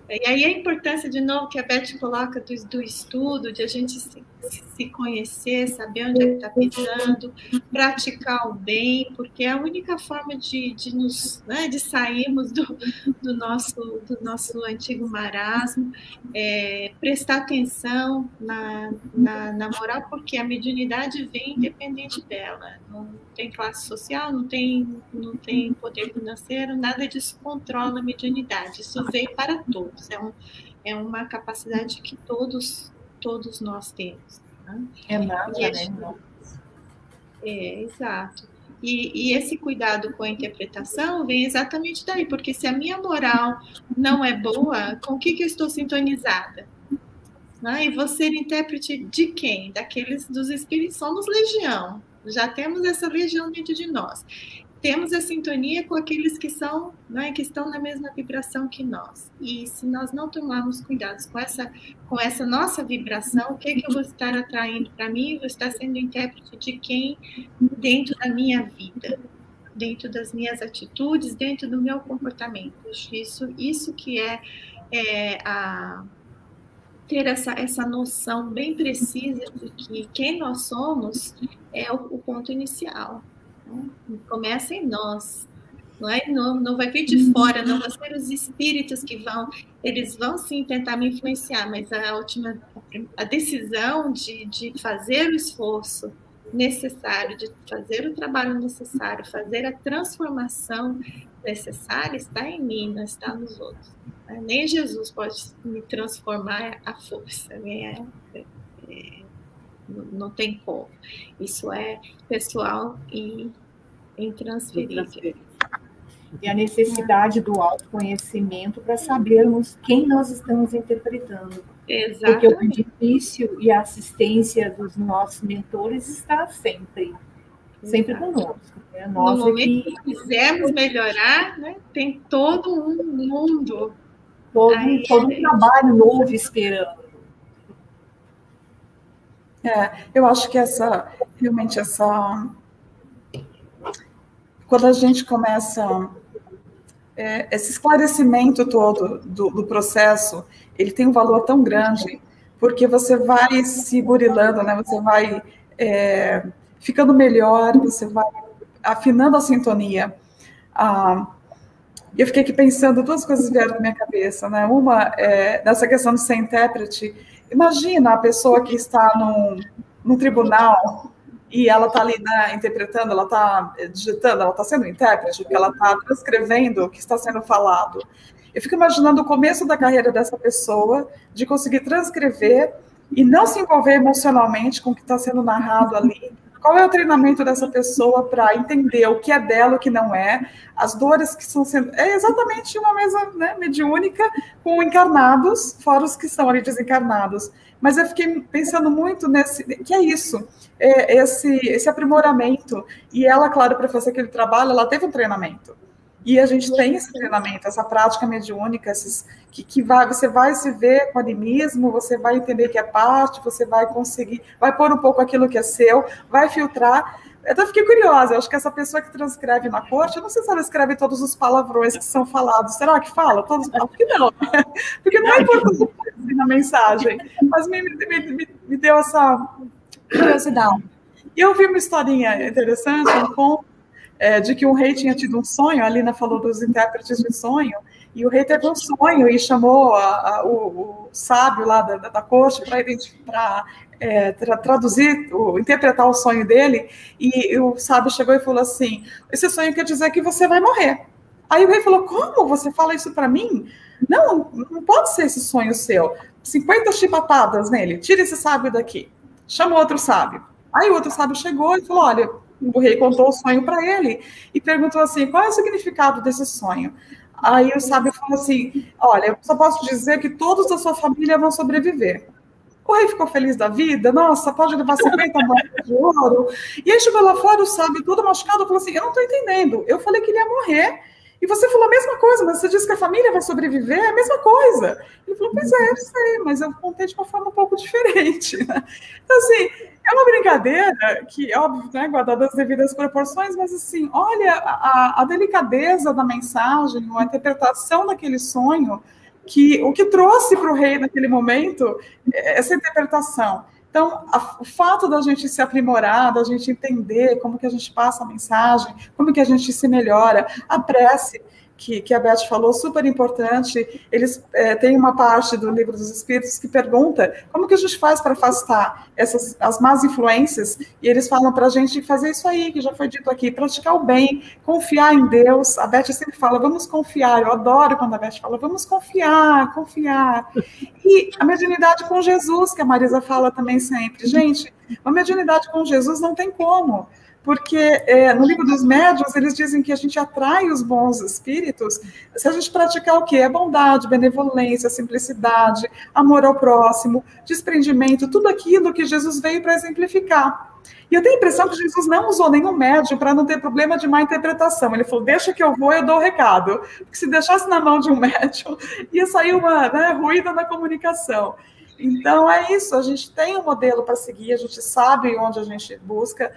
E aí a importância, de novo, que a Beth coloca do estudo, de a gente se conhecer, saber onde é que está pisando, praticar o bem, porque é a única forma de sairmos do nosso antigo marasmo, prestar atenção na moral, porque a mediunidade vem independente dela, não tem classe social, não tem poder financeiro, nada disso controla a mediunidade, isso veio para todos, é uma capacidade que todos nós temos. Né? É nada, né? Exato. E esse cuidado com a interpretação vem exatamente daí, porque se a minha moral não é boa, com o que eu estou sintonizada? Né? E vou ser intérprete de quem? Daqueles dos espíritos, somos legião, já temos essa legião dentro de nós. Temos a sintonia com aqueles que são, né, que estão na mesma vibração que nós. E se nós não tomarmos cuidados com essa nossa vibração, o que eu vou estar atraindo para mim? Eu vou estar sendo intérprete de quem dentro da minha vida, dentro das minhas atitudes, dentro do meu comportamento. Isso que ter essa noção bem precisa de que quem nós somos é o ponto inicial. Começa em nós, não vai vir de fora, não vão ser os espíritos que eles vão sim tentar me influenciar, mas a decisão de fazer o esforço necessário, de fazer o trabalho necessário, fazer a transformação necessária está em mim, não está nos outros. Nem Jesus pode me transformar à força, né? Não tem como. Isso é pessoal e intransferível. E a necessidade do autoconhecimento para sabermos quem nós estamos interpretando. Exatamente. Porque o edifício e a assistência dos nossos mentores está sempre conosco. Né? Nós no momento que quisermos melhorar, né, tem todo um mundo. Todo um trabalho novo esperando. Eu acho que quando a gente começa esse esclarecimento todo do processo, ele tem um valor tão grande, porque você vai se burilando, né? Você vai ficando melhor, você vai afinando a sintonia. Eu fiquei aqui pensando, duas coisas vieram na minha cabeça, né? Uma, nessa questão de ser intérprete. Imagina a pessoa que está num tribunal e ela está ali, né, interpretando, ela está digitando, ela está sendo intérprete, porque ela está transcrevendo o que está sendo falado. Eu fico imaginando o começo da carreira dessa pessoa, de conseguir transcrever e não se envolver emocionalmente com o que está sendo narrado ali. Qual é o treinamento dessa pessoa para entender o que é dela, o que não é, as dores que estão sendo... É exatamente uma mesa, né, mediúnica com encarnados, fora os que estão ali desencarnados. Mas eu fiquei pensando muito que é isso, esse aprimoramento. E ela, claro, para fazer aquele trabalho, ela teve um treinamento. E a gente tem esse treinamento, essa prática mediúnica, você vai se ver com animismo, você vai entender que é parte, você vai conseguir, vai pôr um pouco aquilo que é seu, vai filtrar. Eu fiquei curiosa, eu acho que essa pessoa que transcreve na corte, eu não sei se ela escreve todos os palavrões que são falados. Será que fala? Todos? Acho que não. Porque não é importante na mensagem. Mas me deu essa curiosidade. E eu vi uma historinha interessante, um conto, de que um rei tinha tido um sonho. A Alina falou dos intérpretes de sonho, e o rei teve um sonho e chamou o sábio lá da corte para traduzir, interpretar o sonho dele, e o sábio chegou e falou assim: esse sonho quer dizer que você vai morrer. Aí o rei falou: como? Você fala isso para mim? Não pode ser esse sonho seu. 50 chibatadas nele, tira esse sábio daqui. Chama outro sábio. Aí o outro sábio chegou e falou: olha, o rei contou o sonho para ele e perguntou assim: qual é o significado desse sonho? Aí o sábio falou assim: olha, eu só posso dizer que todos da sua família vão sobreviver. O rei ficou feliz da vida, nossa, pode levar 50 moedas de ouro. E aí chegou lá fora o sábio todo machucado, falou assim: eu não estou entendendo, eu falei que ele ia morrer, e você falou a mesma coisa, mas você disse que a família vai sobreviver, é a mesma coisa. Ele falou: pois eu sei, mas eu contei de uma forma um pouco diferente. Né? Então, assim, é uma brincadeira que, óbvio, né, guardada as devidas proporções, mas, assim, olha a delicadeza da mensagem, a interpretação daquele sonho, o que trouxe para o rei naquele momento essa interpretação. Então, o fato da gente se aprimorar, da gente entender como que a gente passa a mensagem, como que a gente se melhora, a prece, que a Beth falou, super importante. Eles têm uma parte do Livro dos Espíritos que pergunta como que a gente faz para afastar as más influências, e eles falam para a gente fazer isso aí, que já foi dito aqui, praticar o bem, confiar em Deus. A Beth sempre fala, vamos confiar. Eu adoro quando a Beth fala, vamos confiar, confiar. E a mediunidade com Jesus, que a Marisa fala também sempre. Gente, a mediunidade com Jesus não tem como. Porque no Livro dos Médiuns, eles dizem que a gente atrai os bons espíritos se a gente praticar o quê? A bondade, benevolência, simplicidade, amor ao próximo, desprendimento, tudo aquilo que Jesus veio para exemplificar. E eu tenho a impressão que Jesus não usou nenhum médium para não ter problema de má interpretação. Ele falou, deixa que eu vou, eu dou o recado. Porque se deixasse na mão de um médium, ia sair uma ruído na comunicação. Então, é isso, a gente tem um modelo para seguir, a gente sabe onde a gente busca,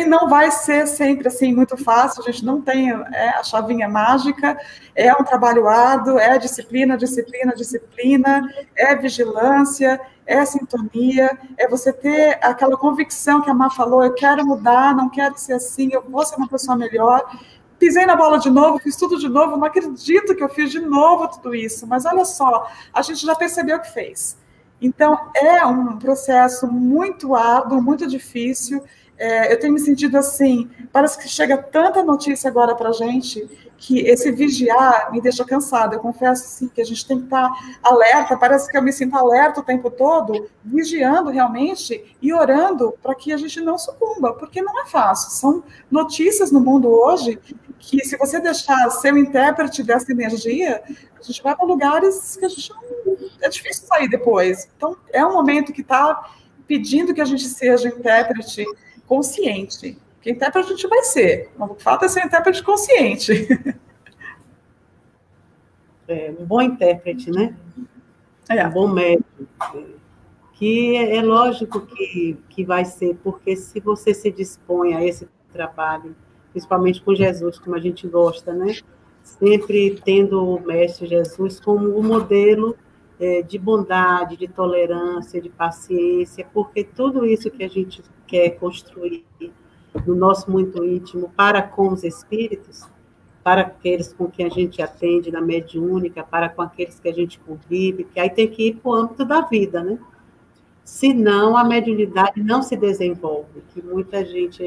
não vai ser sempre assim muito fácil, a gente não tem a chavinha mágica, é um trabalho árduo, é disciplina, disciplina, disciplina, é vigilância, é sintonia, é você ter aquela convicção que a Má falou, eu quero mudar, não quero ser assim, eu vou ser uma pessoa melhor. Pisei na bola de novo, fiz tudo de novo, não acredito que eu fiz de novo tudo isso, mas olha só, a gente já percebeu o que fez. Então, é um processo muito árduo, muito difícil. Eu tenho me sentido assim, parece que chega tanta notícia agora para a gente, que esse vigiar me deixa cansada. Eu confesso assim, que a gente tem que estar alerta, parece que eu me sinto alerta o tempo todo, vigiando realmente e orando para que a gente não sucumba, porque não é fácil. São notícias no mundo hoje que, se você deixar ser o intérprete dessa energia, a gente vai para lugares que a gente não... É difícil sair depois. Então, é um momento que está pedindo que a gente seja intérprete consciente. Porque intérprete a gente vai ser. O fato é ser intérprete consciente. Um bom intérprete, né? Um bom médico. Que é lógico que vai ser, porque se você se dispõe a esse trabalho, principalmente com Jesus, como a gente gosta, né? Sempre tendo o Mestre Jesus como o modelo de bondade, de tolerância, de paciência, porque tudo isso que a gente quer construir no nosso muito íntimo para com os espíritos, para aqueles com quem a gente atende na mediúnica, para com aqueles que a gente convive, que aí tem que ir para o âmbito da vida, né? Senão a mediunidade não se desenvolve, que muita gente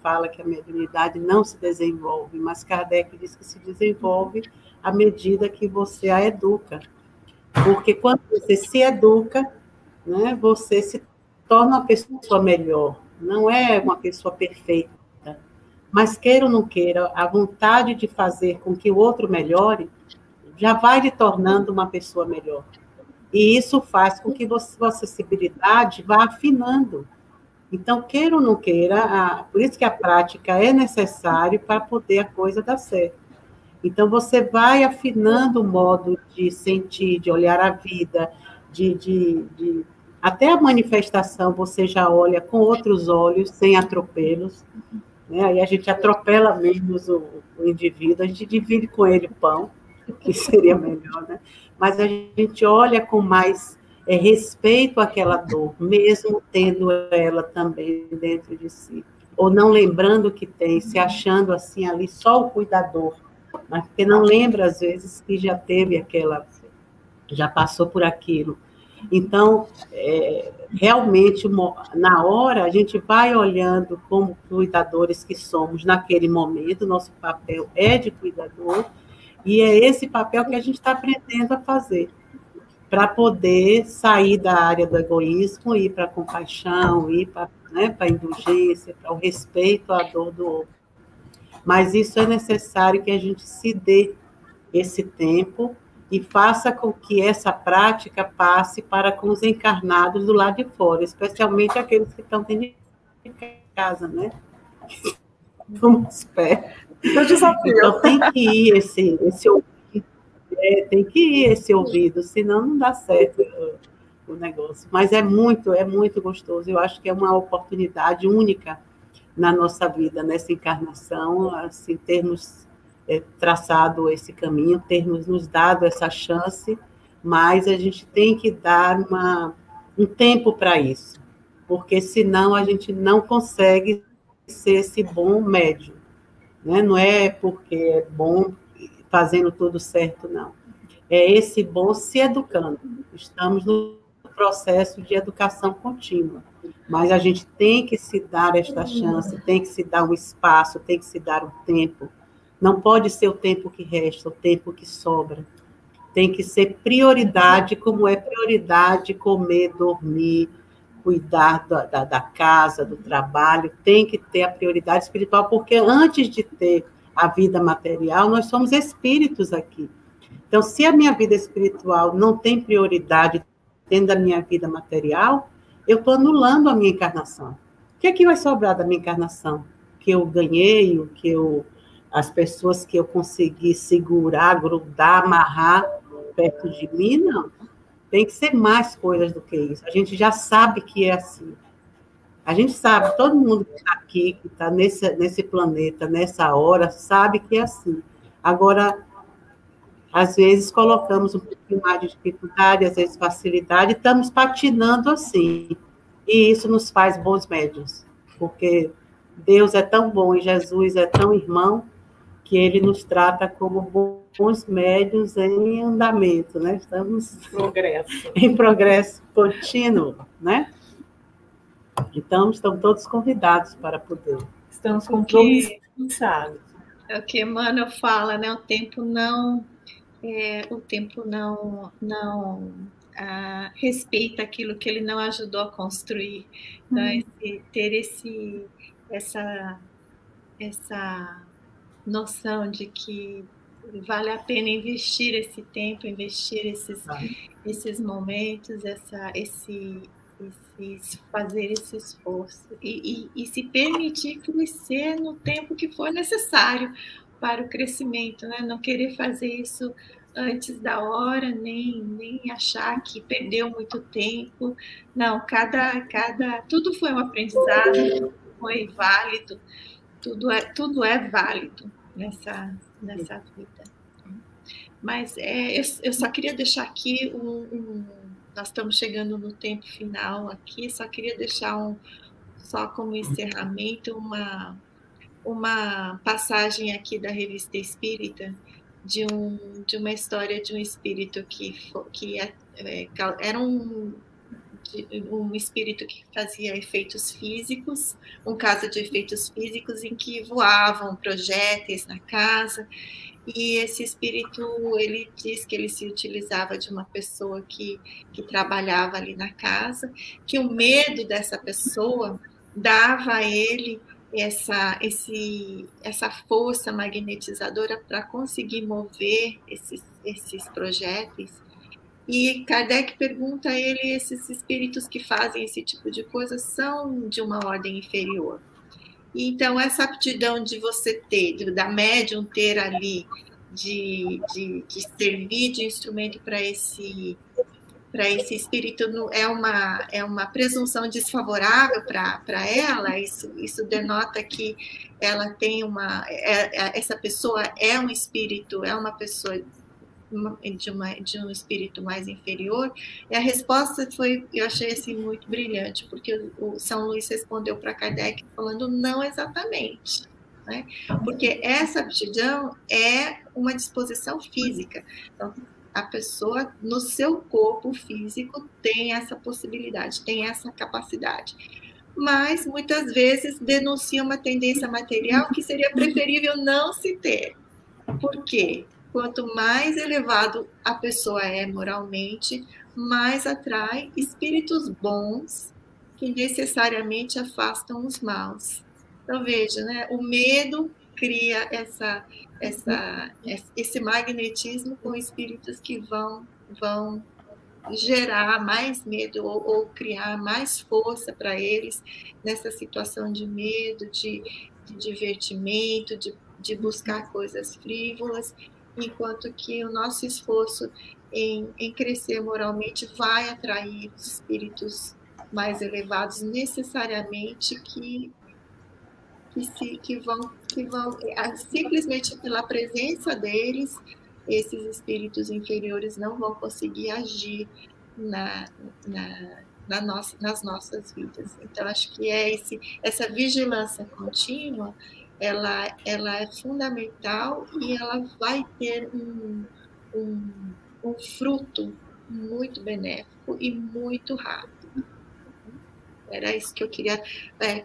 fala que a mediunidade não se desenvolve, mas Kardec diz que se desenvolve à medida que você a educa. Porque quando você se educa, né, você se torna uma pessoa melhor, não é uma pessoa perfeita. Mas queira ou não queira, a vontade de fazer com que o outro melhore já vai lhe tornando uma pessoa melhor. E isso faz com que sua sensibilidade vá afinando. Então, queira ou não queira, por isso que a prática é necessária para poder a coisa dar certo. Então, você vai afinando o modo de sentir, de olhar a vida, até a manifestação você já olha com outros olhos, sem atropelos. Né? Aí a gente atropela menos o indivíduo, a gente divide com ele o pão, que seria melhor, né? Mas a gente olha com mais respeito àquela dor, mesmo tendo ela também dentro de si. Ou não lembrando que tem, se achando assim ali só o cuidador, mas porque não lembra, às vezes, que já teve já passou por aquilo. Então, realmente, na hora, a gente vai olhando como cuidadores que somos naquele momento, nosso papel é de cuidador, e é esse papel que a gente está aprendendo a fazer, para poder sair da área do egoísmo, ir para a compaixão, ir para a indulgência, para o respeito à dor do outro. Mas isso é necessário que a gente se dê esse tempo e faça com que essa prática passe para com os encarnados do lado de fora, especialmente aqueles que estão dentro de casa, né? Vamos perto. Então tem que ir esse ouvido, tem que ir esse ouvido, senão não dá certo o negócio. Mas é muito gostoso. Eu acho que é uma oportunidade única na nossa vida, nessa encarnação, assim, termos traçado esse caminho, termos nos dado essa chance, mas a gente tem que dar um tempo para isso. porque senão a gente não consegue ser esse bom médium, né? Não é porque é bom fazendo tudo certo, não. É esse bom se educando. Estamos no processo de educação contínua, mas a gente tem que se dar esta chance, tem que se dar um espaço, tem que se dar um tempo. Não pode ser o tempo que resta, o tempo que sobra. Tem que ser prioridade, como é prioridade comer, dormir, cuidar da casa, do trabalho. Tem que ter a prioridade espiritual, porque antes de ter a vida material, nós somos espíritos aqui. Então, se a minha vida espiritual não tem prioridade dentro da minha vida material, eu estou anulando a minha encarnação. O que é que vai sobrar da minha encarnação? Que eu ganhei, as pessoas que eu consegui segurar, grudar, amarrar perto de mim? Não. Tem que ser mais coisas do que isso. A gente já sabe que é assim. A gente sabe, todo mundo que está aqui, que está nesse planeta, nessa hora, sabe que é assim. Agora, às vezes colocamos um pouquinho mais de dificuldade, às vezes facilidade, e estamos patinando assim. E isso nos faz bons médiuns, porque Deus é tão bom e Jesus é tão irmão que ele nos trata como bons médiuns em andamento, né? Estamos em progresso contínuo, né? Então, estão todos convidados para poder. Estamos compromissados. É o que Emmanuel fala, né? O tempo não respeita aquilo que ele não ajudou a construir. Então, ter essa noção de que vale a pena investir esse tempo, investir esses momentos, fazer esse esforço e se permitir crescer no tempo que for necessário para o crescimento, né? Não querer fazer isso antes da hora, nem achar que perdeu muito tempo. Não, tudo foi um aprendizado, tudo foi válido, tudo é válido nessa vida. Mas eu só queria deixar aqui nós estamos chegando no tempo final aqui, só queria deixar só como encerramento uma passagem aqui da Revista Espírita de uma história de um espírito que era um espírito que fazia efeitos físicos, um caso de efeitos físicos em que voavam projéteis na casa, e esse espírito, ele diz que ele se utilizava de uma pessoa que trabalhava ali na casa, que o medo dessa pessoa dava a ele essa força magnetizadora para conseguir mover esses projéteis. E Kardec pergunta a ele, esses espíritos que fazem esse tipo de coisa são de uma ordem inferior. Então, essa aptidão de você da médium ter ali, de servir de instrumento para esse espírito, é uma presunção desfavorável para ela. Isso denota que ela tem essa pessoa é um espírito, é uma pessoa de um espírito mais inferior. E a resposta eu achei assim muito brilhante, porque o São Luís respondeu para Kardec falando não exatamente, né? Porque essa aptidão é uma disposição física. Então, a pessoa no seu corpo físico tem essa possibilidade, tem essa capacidade, mas muitas vezes denuncia uma tendência material que seria preferível não se ter. Por quê? Quanto mais elevado a pessoa é moralmente, mais atrai espíritos bons que necessariamente afastam os maus. Então, veja, né? O medo cria esse magnetismo com espíritos que vão gerar mais medo ou criar mais força para eles nessa situação de medo, de divertimento, de buscar coisas frívolas, enquanto que o nosso esforço em crescer moralmente vai atrair os espíritos mais elevados, necessariamente que vão simplesmente pela presença deles, esses espíritos inferiores não vão conseguir agir nas nossas vidas. Então, acho que essa vigilância contínua, ela é fundamental e ela vai ter um fruto muito benéfico e muito rápido. Era isso que eu queria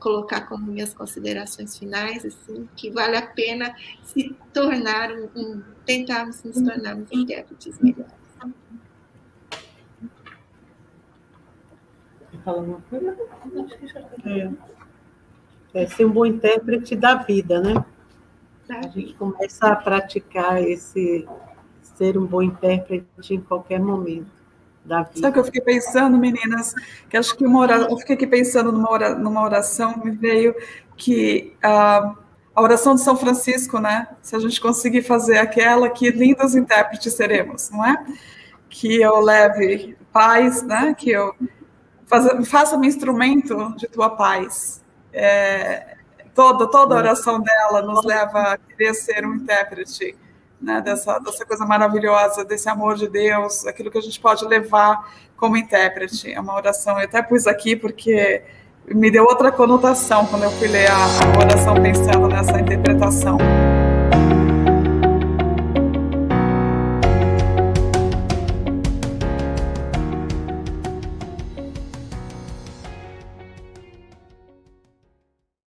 colocar como minhas considerações finais, assim, que vale a pena se tornar tentarmos nos tornarmos intérpretes melhores. Fala uma coisa? Ser um bom intérprete da vida, né? A gente começa a praticar ser um bom intérprete em qualquer momento da vida. Sabe o que eu fiquei pensando, meninas? Que acho que eu fiquei aqui pensando numa oração, me veio que a oração de São Francisco, né? Se a gente conseguir fazer aquela, que lindos intérpretes seremos, não é? Que eu leve paz, né? Que eu faça-me instrumento de tua paz. Toda a oração dela nos leva a querer ser um intérprete, né, dessa coisa maravilhosa, desse amor de Deus, aquilo que a gente pode levar como intérprete. É uma oração, eu até pus aqui porque me deu outra conotação quando eu fui ler a oração pensando nessa